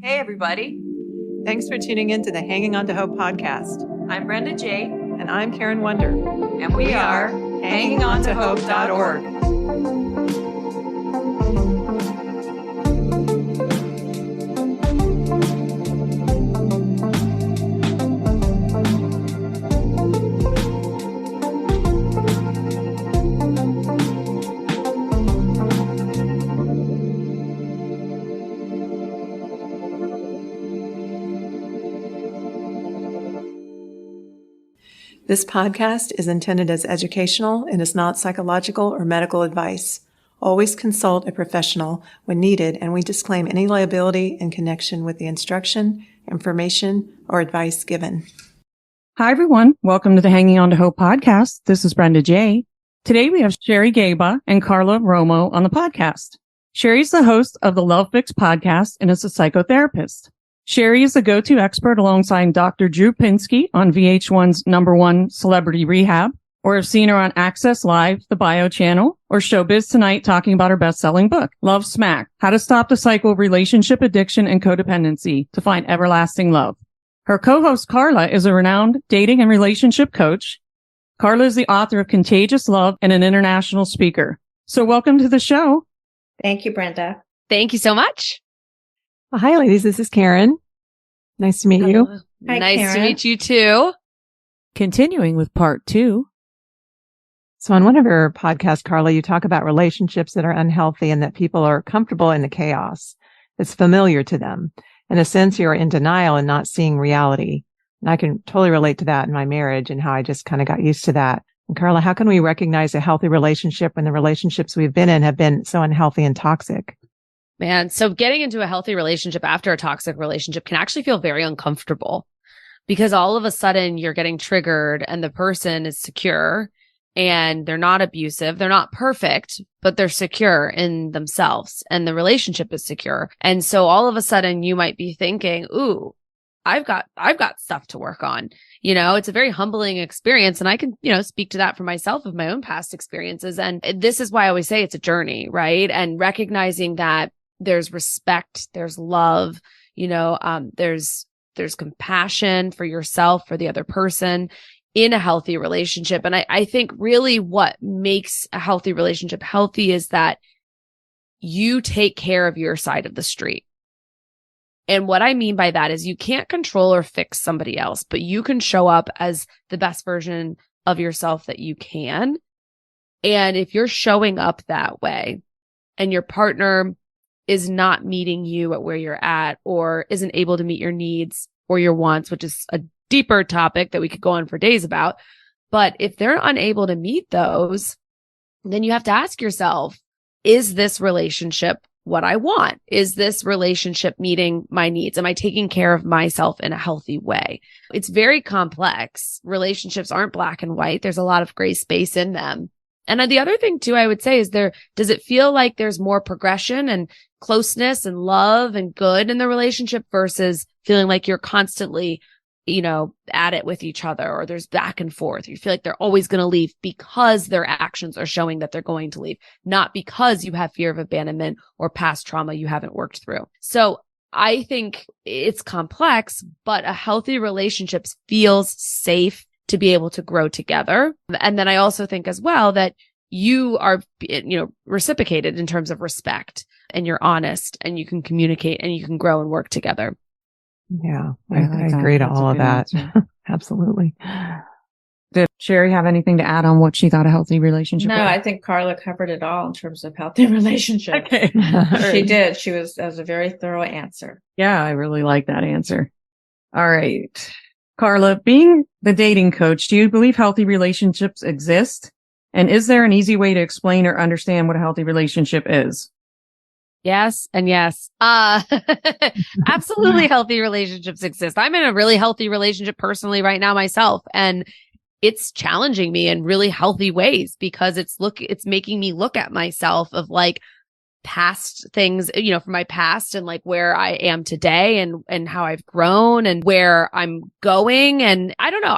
Hey, everybody. Thanks for tuning in to the Hanging On to Hope podcast. I'm Brenda J. And I'm Karen Wonder. And we are HangingOnToHope.org. This podcast is intended as educational and is not psychological or medical advice. Always consult a professional when needed, and we disclaim any liability in connection with the instruction, information, or advice given. Hi, everyone. Welcome to the Hanging On to Hope podcast. This is Brenda J. Today we have Gaba and Carla Romo on the podcast. Sherry's the host of the Love Fix podcast and is a psychotherapist. Sherry is the go-to expert alongside Dr. Drew Pinsky on VH1's #1 Celebrity Rehab, or have seen her on Access Live, the Bio channel, or Showbiz Tonight talking about her best-selling book, Love Smack, How to Stop the Cycle of Relationship Addiction and Codependency to Find Everlasting Love. Her co-host Carla is a renowned dating and relationship coach. Carla is the author of Contagious Love and an international speaker. So welcome to the show. Thank you, Brenda. Thank you so much. Well, hi, ladies. This is Karen. Nice to meet you. Hi, nice Karen. to meet you, too. Continuing with part 2. So on one of your podcasts, Carla, you talk about relationships that are unhealthy and that people are comfortable in the chaos. It's familiar to them. In a sense, you're in denial and not seeing reality. And I can totally relate to that in my marriage and how I just kind of got used to that. And Carla, how can we recognize a healthy relationship when the relationships we've been in have been so unhealthy and toxic? Man, so getting into a healthy relationship after a toxic relationship can actually feel very uncomfortable because all of a sudden you're getting triggered and the person is secure and they're not abusive. They're not perfect, but they're secure in themselves and the relationship is secure. And so all of a sudden you might be thinking, ooh, I've got stuff to work on. You know, it's a very humbling experience. And I can, speak to that for myself of my own past experiences. And this is why I always say it's a journey, right? And recognizing that there's respect, there's love, there's compassion for yourself, for the other person in a healthy relationship. And I think really what makes a healthy relationship healthy is that you take care of your side of the street. And what I mean by that is you can't control or fix somebody else, but you can show up as the best version of yourself that you can. And if you're showing up that way and your partner is not meeting you at where you're at or isn't able to meet your needs or your wants, which is a deeper topic that we could go on for days about. But if they're unable to meet those, then you have to ask yourself, is this relationship what I want? Is this relationship meeting my needs? Am I taking care of myself in a healthy way? It's very complex. Relationships aren't black and white. There's a lot of gray space in them. And the other thing too, I would say is does it feel like there's more progression and closeness and love and good in the relationship versus feeling like you're constantly, at it with each other, or there's back and forth. You feel like they're always going to leave because their actions are showing that they're going to leave, not because you have fear of abandonment or past trauma you haven't worked through. So I think it's complex, but a healthy relationship feels safe to be able to grow together. And then I also think as well that you are, reciprocated in terms of respect and you're honest and you can communicate and you can grow and work together. Yeah, I agree to all of that. Absolutely. Did Sherry have anything to add on what she thought a healthy relationship was? No, I think Carla covered it all in terms of healthy relationship. Okay. She did. That was a very thorough answer. Yeah, I really like that answer. All right. Carla, being the dating coach, do you believe healthy relationships exist? And is there an easy way to explain or understand what a healthy relationship is? Yes and yes. Absolutely healthy relationships exist. I'm in a really healthy relationship personally right now myself. And it's challenging me in really healthy ways because it's making me look at myself of like past things, from my past and like where I am today and how I've grown and where I'm going. And I don't know,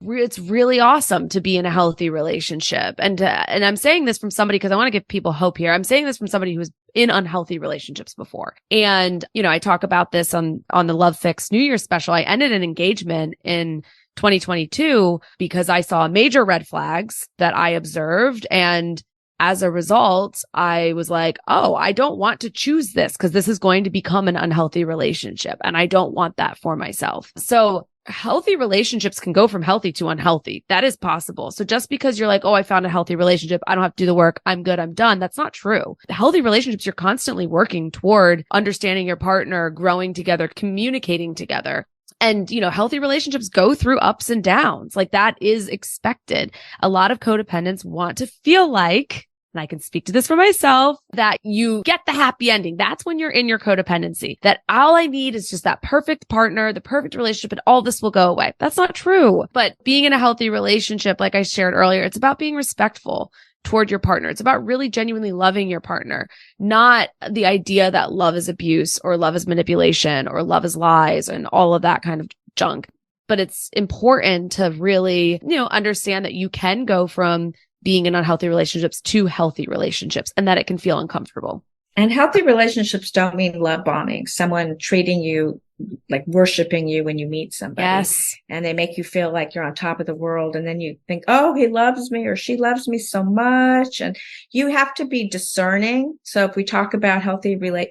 it's really awesome to be in a healthy relationship. And I'm saying this from somebody, because I want to give people hope here. I'm saying this from somebody who's in unhealthy relationships before. And, I talk about this on the Love Fix New Year's special. I ended an engagement in 2022 because I saw major red flags that I observed. And as a result, I was like, oh, I don't want to choose this because this is going to become an unhealthy relationship. And I don't want that for myself. So healthy relationships can go from healthy to unhealthy. That is possible. So just because you're like, oh, I found a healthy relationship, I don't have to do the work, I'm good, I'm done. That's not true. Healthy relationships, you're constantly working toward understanding your partner, growing together, communicating together. And, healthy relationships go through ups and downs. Like that is expected. A lot of codependents want to feel like, and I can speak to this for myself, that you get the happy ending. That's when you're in your codependency, that all I need is just that perfect partner, the perfect relationship, and all this will go away. That's not true. But being in a healthy relationship, like I shared earlier, it's about being respectful toward your partner. It's about really genuinely loving your partner, not the idea that love is abuse or love is manipulation or love is lies and all of that kind of junk. But it's important to really, understand that you can go from being in unhealthy relationships to healthy relationships and that it can feel uncomfortable. And healthy relationships don't mean love bombing, someone treating you like worshiping you when you meet somebody. Yes. And they make you feel like you're on top of the world. And then you think, oh, he loves me or she loves me so much. And you have to be discerning. So if we talk about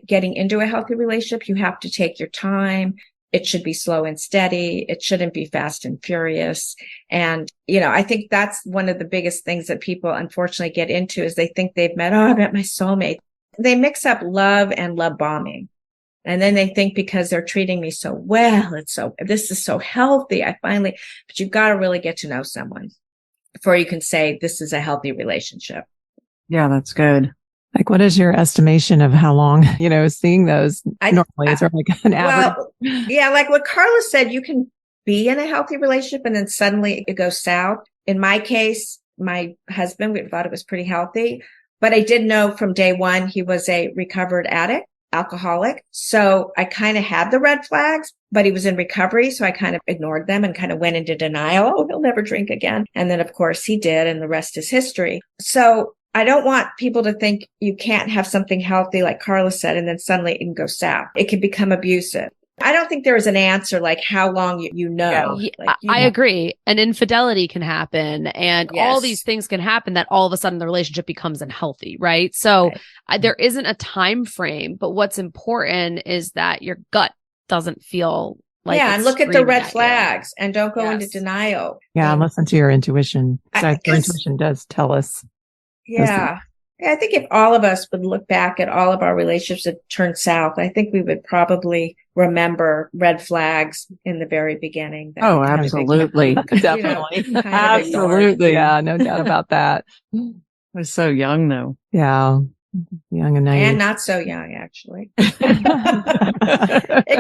getting into a healthy relationship, you have to take your time. It should be slow and steady. It shouldn't be fast and furious. And, I think that's one of the biggest things that people unfortunately get into is they think I met my soulmate. They mix up love and love bombing. And then they think because they're treating me so well, this is so healthy. But you've got to really get to know someone before you can say this is a healthy relationship. Yeah, that's good. Like, what is your estimation of how long, seeing those normally? Is there like an average? Well, yeah, like what Carla said, you can be in a healthy relationship and then suddenly it goes south. In my case, my husband, we thought it was pretty healthy, but I did know from day one, he was a recovered addict, alcoholic. So I kind of had the red flags, but he was in recovery. So I kind of ignored them and kind of went into denial. Oh, he'll never drink again. And then of course he did. And the rest is history. So I don't want people to think you can't have something healthy, like Carla said, and then suddenly it can go south. It can become abusive. I don't think there is an answer like how long you know. Yeah, like, I agree. And infidelity can happen and all these things can happen that all of a sudden the relationship becomes unhealthy, right? So there isn't a time frame, but what's important is that your gut doesn't feel like and look at the red flags and don't go into denial. Yeah, and listen to your intuition. So your intuition does tell us. Yeah. I think if all of us would look back at all of our relationships that turned south, I think we would probably remember red flags in the very beginning. Oh, absolutely. Definitely. Absolutely. Yeah, no doubt about that. I was so young though. Yeah. Young and naive. And not so young, actually. It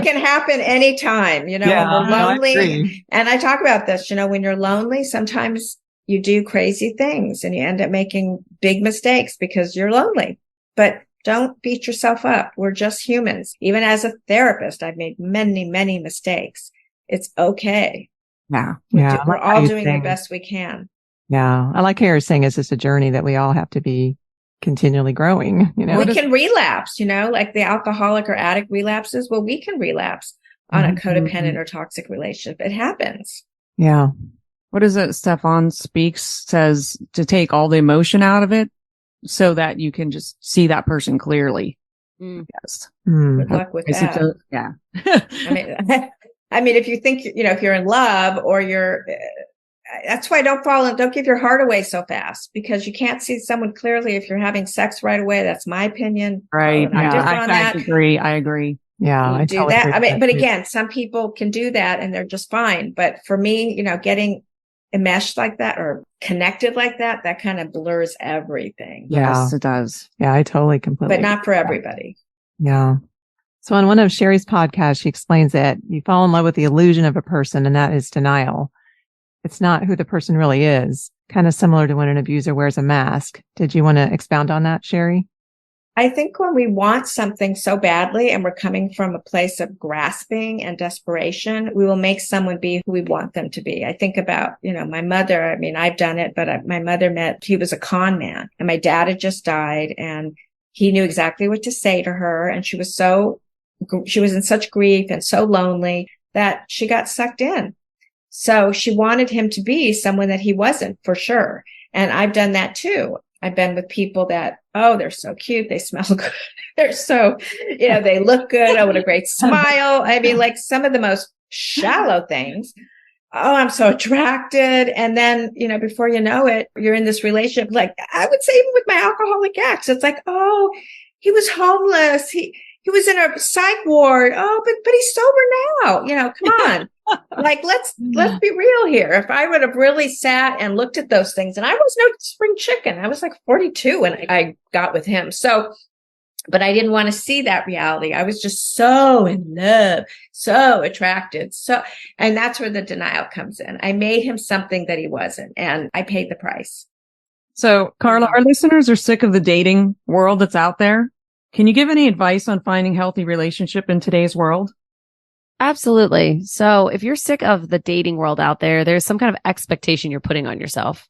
can happen anytime, when we're lonely. And I talk about this, when you're lonely, sometimes you do crazy things and you end up making big mistakes because you're lonely. But don't beat yourself up. We're just humans. Even as a therapist, I've made many, many mistakes. It's okay. Yeah. We're all doing the best we can. Yeah. I like how you're saying it's just a journey that we all have to be continually growing. We can relapse, like the alcoholic or addict relapses. Well, we can relapse on a codependent or toxic relationship. It happens. Yeah. What is it? Stefan Speaks says to take all the emotion out of it so that you can just see that person clearly. Yes. Good luck with that. Yeah. I mean, if you think, if you're in love or that's why don't give your heart away so fast because you can't see someone clearly if you're having sex right away. That's my opinion. Right. I agree. Yeah. I do that. But again, some people can do that and they're just fine. But for me, getting enmeshed like that or connected like that kind of blurs everything. Yes, it does. Yeah, I totally completely. But not for everybody. Yeah. So on one of Sherry's podcasts, she explains that you fall in love with the illusion of a person, and that is denial. It's not who the person really is. Kind of similar to when an abuser wears a mask. Did you want to expound on that, Sherry? I think when we want something so badly and we're coming from a place of grasping and desperation, we will make someone be who we want them to be. I think about, my mother. I mean, I've done it, but my mother he was a con man and my dad had just died and he knew exactly what to say to her. And she was in such grief and so lonely that she got sucked in. So she wanted him to be someone that he wasn't, for sure. And I've done that too. I've been with people that, oh, they're so cute. They smell good. They're so, they look good. Oh, what a great smile. I mean, like some of the most shallow things. Oh, I'm so attracted. And then, before you know it, you're in this relationship. Like I would say even with my alcoholic ex, it's like, oh, he was homeless. He was in a psych ward. Oh, but he's sober now. Come on. Like, let's be real here. If I would have really sat and looked at those things, and I was no spring chicken. I was like 42 when I got with him. So, but I didn't want to see that reality. I was just so in love, so attracted. And that's where the denial comes in. I made him something that he wasn't, and I paid the price. So, Carla, our listeners are sick of the dating world that's out there. Can you give any advice on finding healthy relationship in today's world? Absolutely. So if you're sick of the dating world out there, there's some kind of expectation you're putting on yourself,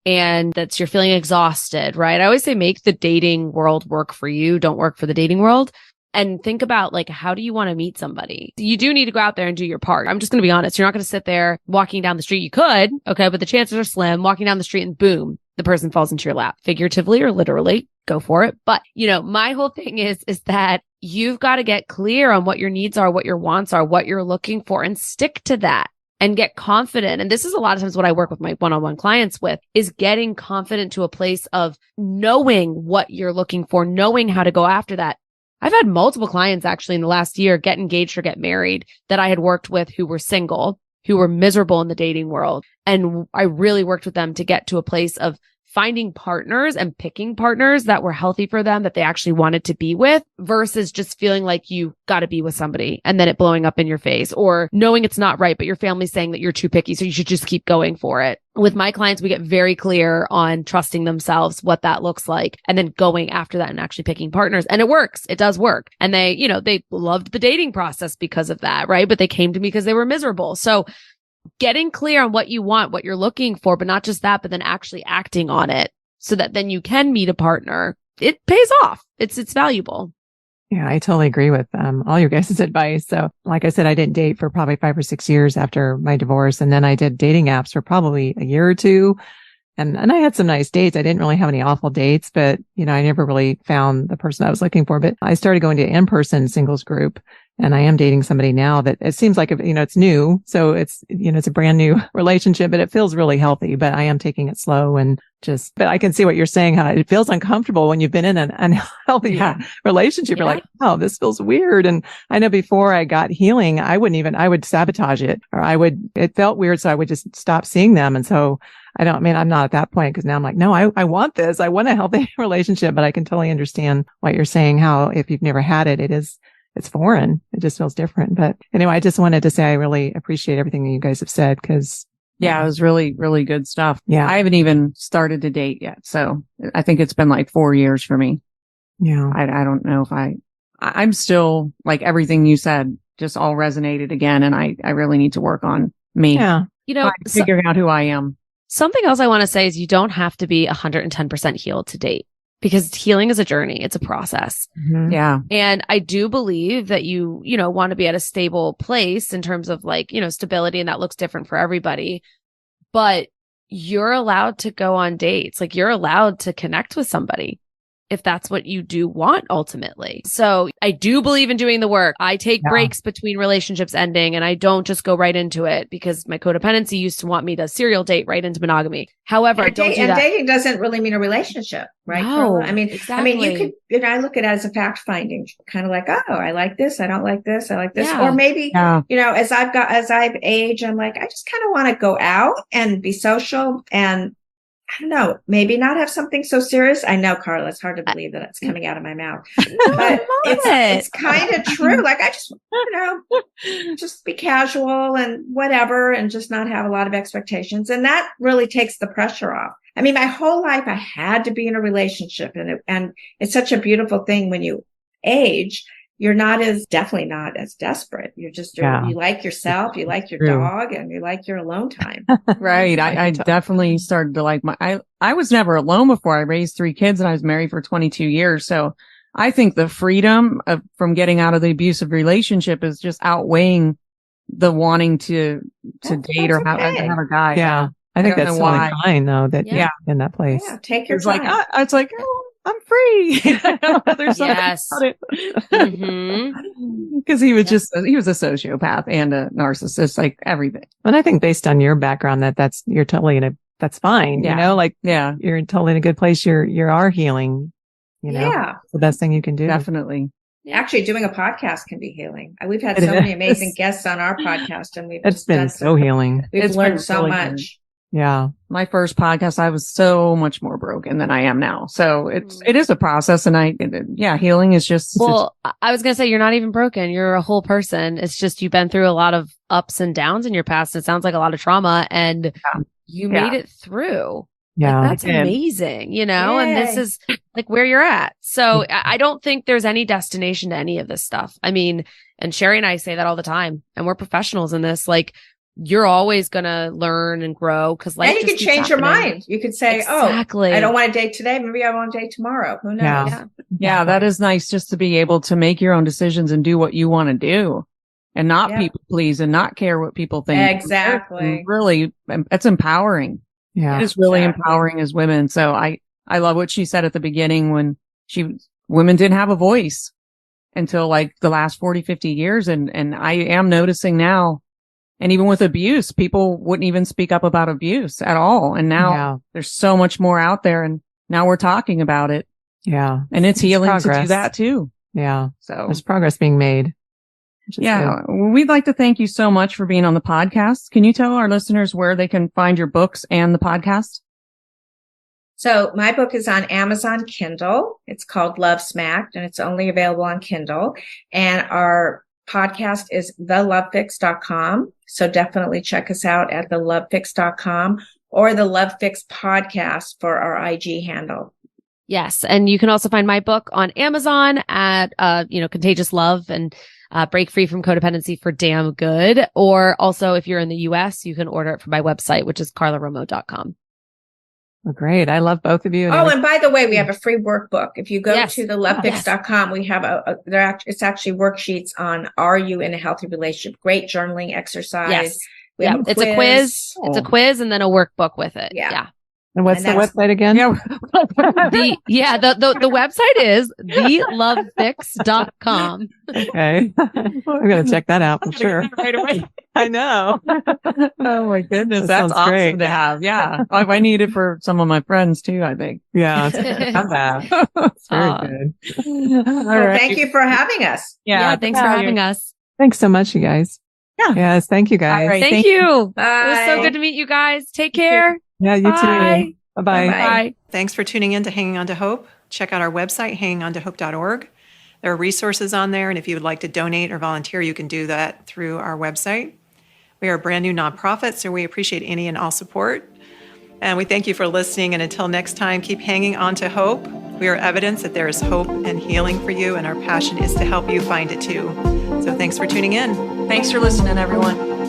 and that's you're feeling exhausted, right? I always say make the dating world work for you. Don't work for the dating world. And think about like, how do you want to meet somebody? You do need to go out there and do your part. I'm just going to be honest. You're not going to sit there walking down the street. You could, okay, but the chances are slim. Walking down the street and boom, the person falls into your lap, figuratively or literally. Go for it. But, my whole thing is that you've got to get clear on what your needs are, what your wants are, what you're looking for, and stick to that and get confident. And this is a lot of times what I work with my one-on-one clients with is getting confident to a place of knowing what you're looking for, knowing how to go after that. I've had multiple clients actually in the last year get engaged or get married that I had worked with who were single, who were miserable in the dating world. And I really worked with them to get to a place of finding partners and picking partners that were healthy for them, that they actually wanted to be with, versus just feeling like you got to be with somebody and then it blowing up in your face, or knowing it's not right, but your family's saying that you're too picky, so you should just keep going for it. With my clients, we get very clear on trusting themselves, what that looks like, and then going after that and actually picking partners. And it works. It does work. And they loved the dating process because of that, right? But they came to me because they were miserable. So getting clear on what you want, what you're looking for, but not just that, but then actually acting on it so that then you can meet a partner. It pays off. It's valuable. Yeah, I totally agree with all your guys' advice. So like I said, I didn't date for probably 5 or 6 years after my divorce. And then I did dating apps for probably a year or two. And I had some nice dates. I didn't really have any awful dates, but, I never really found the person I was looking for. But I started going to in-person singles group, and I am dating somebody now that it seems like, it's new. So it's, it's a brand new relationship, but it feels really healthy. But I am taking it slow and but I can see what you're saying, how it feels uncomfortable when you've been in an unhealthy relationship. You're like, oh, this feels weird. And I know before I got healing, I would sabotage it, or it felt weird. So I would just stop seeing them. And so I'm not at that point, because now I'm like, no, I want this. I want a healthy relationship, but I can totally understand what you're saying, how if you've never had it, it's foreign. It just feels different. But anyway, I just wanted to say I really appreciate everything that you guys have said, because yeah, it was really, really good stuff. Yeah. I haven't even started to date yet. So I think it's been like 4 years for me. Yeah. I don't know if I'm still like everything you said, just all resonated again. And I really need to work on me. Yeah. Figuring out who I am. Something else I want to say is you don't have to be 110% healed to date, because healing is a journey. It's a process. Mm-hmm. Yeah. And I do believe that you want to be at a stable place in terms of like, stability, and that looks different for everybody, but you're allowed to go on dates. Like you're allowed to connect with somebody if that's what you do want ultimately. So I do believe in doing the work. I take breaks between relationships ending, and I don't just go right into it, because my codependency used to want me to serial date right into monogamy. However, I don't do that. And dating doesn't really mean a relationship, right? No, Carla? exactly. You could, I look at it as a fact finding, kind of like, oh, I like this. I don't like this. I like this. Yeah. Or maybe, as I've aged, I'm like, I just kind of want to go out and be social, and I don't know, maybe not have something so serious. I know, Carla, it's hard to believe that it's coming out of my mouth, but it's kind of true. Like I just, just be casual and whatever, and just not have a lot of expectations. And that really takes the pressure off. I mean, my whole life I had to be in a relationship, and it's such a beautiful thing when you age. You're definitely not as desperate. You're just, you like yourself, you like your dog, and you like your alone time. Right. I definitely started to like I was never alone before. I raised 3 kids and I was married for 22 years. So I think the freedom from getting out of the abusive relationship is just outweighing the wanting to date or have a guy. Yeah. I think don't that's know totally why. fine though, that Yeah. you're in that place. Yeah, take your It's time. like, it's like, oh, I'm free. There's something Yes. about it. Mhm. Because he was Yes. he was a sociopath and a narcissist, like everything. And I think based on your background you're totally that's fine. Yeah. You know, like Yeah, you're totally in a good place. You are healing, you know, Yeah. it's the best thing you can do. definitely. Actually, doing a podcast can be healing. We've had It so many is. amazing guests on our podcast, and It's been so healing. we've It's learned been so really much. good. Yeah. My first podcast, I was so much more broken than I am now. So it is a process. And healing is just. Well, I was going to say, you're not even broken. You're a whole person. It's just, you've been through a lot of ups and downs in your past. It sounds like a lot of trauma, and you made it through. Yeah. Like, that's amazing, you know, and this Yay. is like where you're at. So I don't think there's any destination to any of this stuff. I mean, and Sherry and I say that all the time, and we're professionals in this. Like, you're always going to learn and grow, because life And you just can keeps change your happening. mind. You could say, Exactly. I don't want to date today. Maybe I want to date tomorrow. Who knows? Yeah. Yeah, that is nice, just to be able to make your own decisions and do what you want to do, and not Yeah. people please and not care what people think. Exactly. Really, it's empowering. Yeah. It is really Exactly. empowering as women. So I love what she said at the beginning, when women didn't have a voice until like the last 40, 50 years. And I am noticing now, and even with abuse, people wouldn't even speak up about abuse at all. And now there's so much more out there, and now we're talking about it, Yeah. and it's healing to do progress. that too. Yeah. So There's progress being made. which is yeah, good. we'd like to thank you so much for being on the podcast. Can you tell our listeners where they can find your books and the podcast? So my book is on Amazon Kindle. It's called Love Smacked, and it's only available on Kindle. And our podcast is thelovefix.com. So definitely check us out at thelovefix.com or the Love Fix podcast for our IG handle. Yes. And you can also find my book on Amazon at, Contagious Love and Break Free from Codependency for Damn Good. Or also, if you're in the US, you can order it from my website, which is carlaromo.com. Well, great. I love both of you. And by the way, we have a free workwork. If you go Yes. to thelovefix.com, we have it's actually worksheets on, are you in a healthy relationship? Great journaling exercise. Yes. We have It's a quiz. Oh. It's a quiz and then a workbook with it. Yeah. And what's And the that's- website again? Yeah. The website is thelovefix.com. Okay. I'm going to check that out for sure. Right away. I know. Oh my goodness. That That's sounds awesome great. to have. Yeah. I need it for some of my friends too, I think. Yeah. It's very good. All Well, right. thank you for having us. Yeah. Thanks for having us. Thanks so much, you guys. Yeah. Yes. Thank you, guys. All right. Thank you. It was Bye. so good to meet you guys. Take care. Yeah, you Bye. too. Bye-bye. Bye-bye. Bye. Thanks for tuning in to Hanging On to Hope. Check out our website, hangingontohope.org. There are resources on there, and if you would like to donate or volunteer, you can do that through our website. We are a brand new nonprofit, so we appreciate any and all support. And we thank you for listening, and until next time, keep hanging on to hope. We are evidence that there is hope and healing for you, and our passion is to help you find it too. So thanks for tuning in. Thanks for listening, everyone.